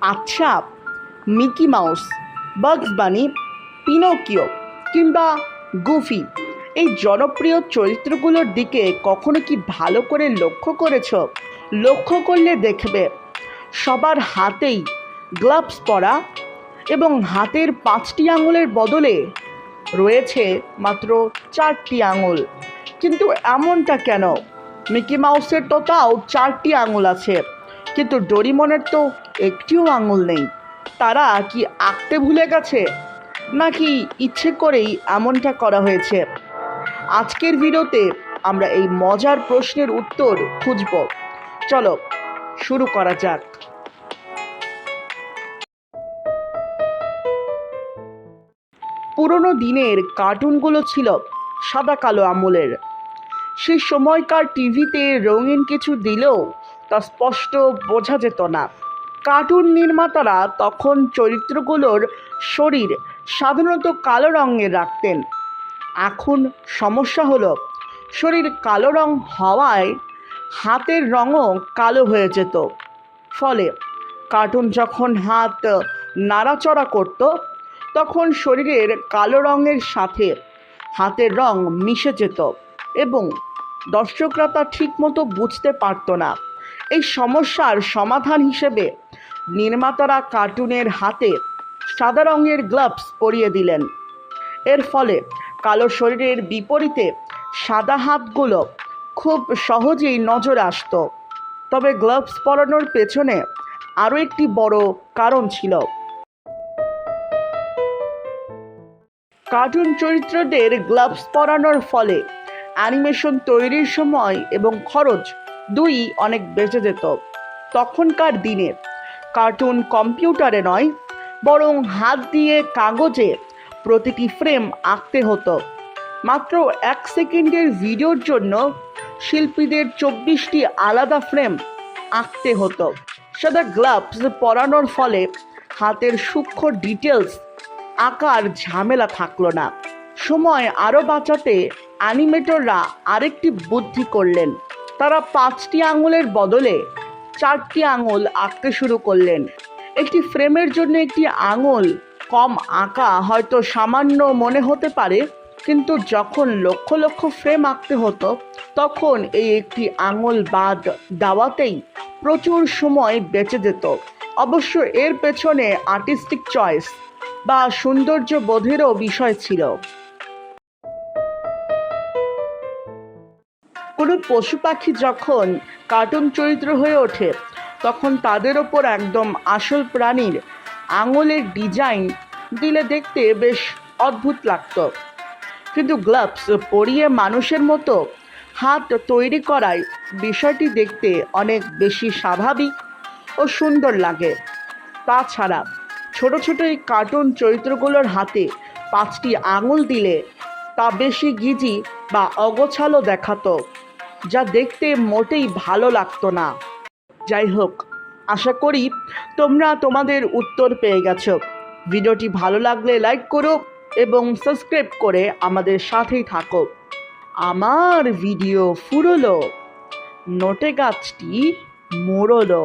আচ্ছা, Mickey mouse, বাগস বানি, Pinocchio কিংবা গুফি এই জনপ্রিয় চরিত্রগুলোর দিকে কখনো কি ভালো করে লক্ষ্য করেছ? লক্ষ্য করলে দেখবে সবার হাতেই গ্লাভস পরা এবং হাতের 5টি আঙুলের বদলে রয়েছে মাত্র 4টি আঙুল। কিন্তু এমনটা কেন? মিকি মাউসের তো তাও 4টি আঙুল আছে, কিন্তু ডোরিমনের তো একটিও আঙুল নেই। তারা কি আঁকতে ভুলে গেছে, নাকি ইচ্ছে করেই এমনটা করা হয়েছে? আজকের ভিডিওতে আমরা এই মজার প্রশ্নের উত্তর খুঁজব। চলো শুরু করা যাক। পুরনো দিনের কার্টুনগুলো ছিল সাদা কালো আমলের। সেই সময়কার টিভিতে রঙিন কিছু দিলেও তা স্পষ্ট বোঝা যেত না। কার্টুন নির্মাতারা তখন চরিত্রগুলোর শরীর সাধারণত কালো রঙের রাখতেন। এখন সমস্যা হলো, শরীর কালো রং হওয়ায় হাতের রঙও কালো হয়ে যেত। ফলে কার্টুন যখন হাত নাড়াচড়া করত, তখন শরীরের কালো রঙের সাথে হাতের রং মিশে যেত এবং দর্শকরা তা ঠিকমতো বুঝতে পারত না। এই সমস্যার সমাধান হিসেবে নির্মাতারা কার্টুনের হাতে সাদা রঙের গ্লাভস পরিয়ে দিলেন। এর ফলে কালো শরীরের বিপরীতে সাদা হাতগুলো খুব সহজেই নজরে আসত। তবে গ্লাভস পরানোর পেছনে আরও একটি বড় কারণ ছিল। কার্টুন চরিত্রদের গ্লাভস পরানোর ফলে অ্যানিমেশন তৈরির সময় এবং খরচ দুই অনেক বেঁচে যেত। তখনকার দিনে কার্টুন কম্পিউটারে নয়, বরং হাত দিয়ে কাগজে প্রতিটি ফ্রেম আঁকতে হতো। মাত্র 1 সেকেন্ডের ভিডিওর জন্য শিল্পীদের 24টি আলাদা ফ্রেম আঁকতে হতো। সাদা গ্লাভস পরানোর ফলে হাতের সূক্ষ্ম ডিটেলস আঁকার ঝামেলা থাকলো না। সময় আরও বাঁচাতে অ্যানিমেটররা আরেকটি বুদ্ধি করলেন। তারা 5টি আঙুলের বদলে 4টি আঙুল আঁকতে শুরু করলেন। একটি ফ্রেমের জন্য একটি আঙুল কম আঁকা হয়তো সামান্য মনে হতে পারে, কিন্তু যখন লক্ষ লক্ষ ফ্রেম আঁকতে হতো, তখন এই একটি আঙুল বাদ দেওয়াতেই প্রচুর সময় বেঁচে যেত। অবশ্য এর পেছনে আর্টিস্টিক চয়েস বা সৌন্দর্য বোধেরও বিষয় ছিল। কোনো পশু পাখি যখন কার্টুন চরিত্র হয়ে ওঠে, তখন তাদের ওপর একদম আসল প্রাণীর আঙুলের ডিজাইন দিলে দেখতে বেশ অদ্ভুত লাগত। কিন্তু গ্লাভস পরিয়ে মানুষের মতো হাত তৈরি করায় বিষয়টি দেখতে অনেক বেশি স্বাভাবিক ও সুন্দর লাগে। তাছাড়া ছোট ছোট এই কার্টুন চরিত্রগুলোর হাতে 5টি আঙুল দিলে তা বেশি গিজি বা অগোছালো দেখাতো, যা দেখতে মোটেই ভালো লাগতো না। যাই হোক, আশা করি তোমরা তোমাদের উত্তর পেয়ে গেছো। ভিডিওটি ভালো লাগলে লাইক করো এবং সাবস্ক্রাইব করে আমাদের সাথেই থাকো। আমার ভিডিও ফুরলো, নোটে গাছটি মোড়লো।